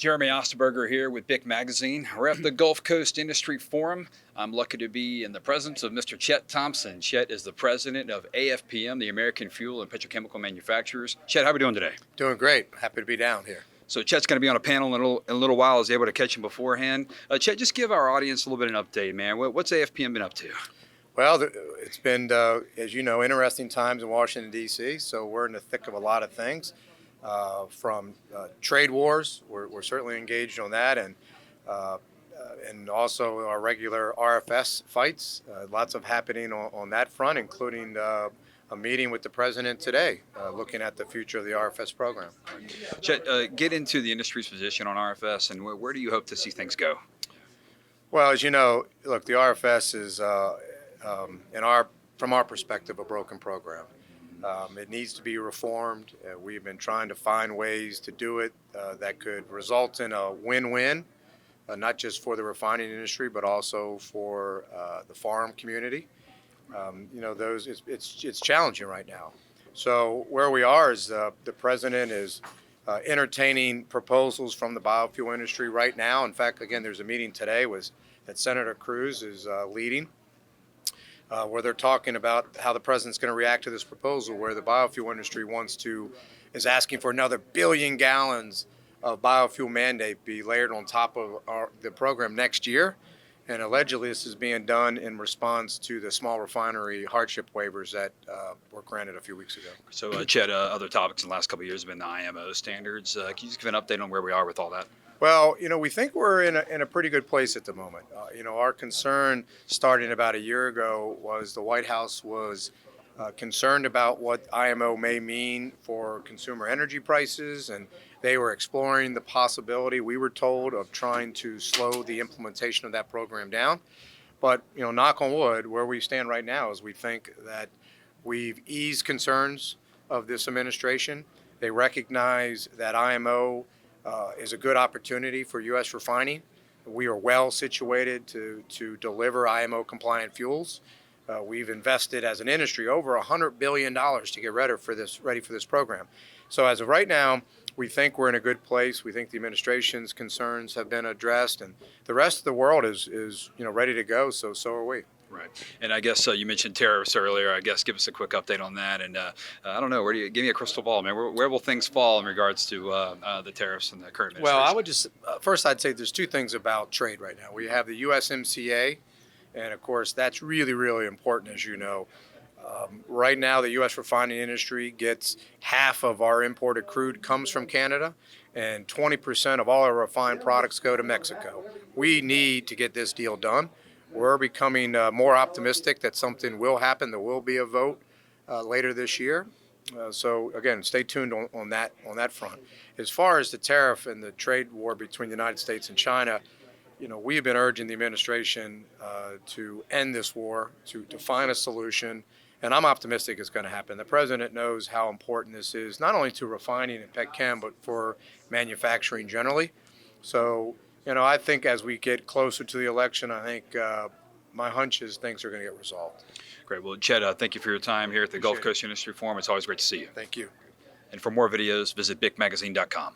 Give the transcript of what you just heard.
Jeremy Osterberger here with BIC Magazine. We're at the Gulf Coast Industry Forum. I'm lucky to be in the presence of Mr. Chet Thompson. Chet is the president of AFPM, the American Fuel and Petrochemical Manufacturers. Chet, how are we doing today? Doing great. Happy to be down here. So Chet's going to be on a panel in a little while. I was able to catch him beforehand. Chet, just give our audience a little bit of an update, man. What's AFPM been up to? Well, it's been, as you know, interesting times in Washington, D.C., so we're in the thick of a lot of things. From trade wars, we're certainly engaged on that, and also our regular RFS fights. Lots of happening on that front, including a meeting with the president today, looking at the future of the RFS program. Chet, get into the industry's position on RFS, and where do you hope to see things go? Well, as you know, look, the RFS is, from our perspective, a broken program. It needs to be reformed. We've been trying to find ways to do it that could result in a win-win, not just for the refining industry, but also for the farm community. It's challenging right now. So where we are is the president is entertaining proposals from the biofuel industry right now. In fact, again, there's a meeting today that Senator Cruz is leading. Where they're talking about how the president's going to react to this proposal, where the biofuel industry is asking for another 1 billion gallons of biofuel mandate be layered on top of the program next year. And allegedly this is being done in response to the small refinery hardship waivers that were granted a few weeks ago. So Chet, other topics in the last couple of years have been the IMO standards. Can you just give an update on where we are with all that? Well, we think we're in a pretty good place at the moment. Our concern starting about a year ago was the White House was concerned about what IMO may mean for consumer energy prices, and they were exploring the possibility, we were told, of trying to slow the implementation of that program down. But, knock on wood, where we stand right now is we think that we've eased concerns of this administration. They recognize that IMO is a good opportunity for U.S. refining. We are well situated to deliver IMO compliant fuels. We've invested as an industry over $100 billion to get ready for this program. So as of right now, we think we're in a good place. We think the administration's concerns have been addressed, and the rest of the world is ready to go. So are we. Right. And I guess you mentioned tariffs earlier. I guess give us a quick update on that. And I don't know, give me a crystal ball, man. Where will things fall in regards to the tariffs and the current administration? Well, I would just, first I'd say there's two things about trade right now. We have the USMCA, and of course that's really, really important, as you know. Right now the U.S. refining industry gets half of our imported crude comes from Canada, and 20% of all our refined products go to Mexico. We need to get this deal done. We're becoming more optimistic that something will happen. There will be a vote later this year. So again, stay tuned on that front. As far as the tariff and the trade war between the United States and China, we have been urging the administration to end this war, to find a solution, and I'm optimistic it's going to happen. The president knows how important this is, not only to refining and petchem, but for manufacturing generally. So, I think as we get closer to the election, I think my hunch is things are going to get resolved. Great. Well, Chet, thank you for your time here at the Gulf Coast Industry Forum. It's always great to see you. Thank you. And for more videos, visit bicmagazine.com.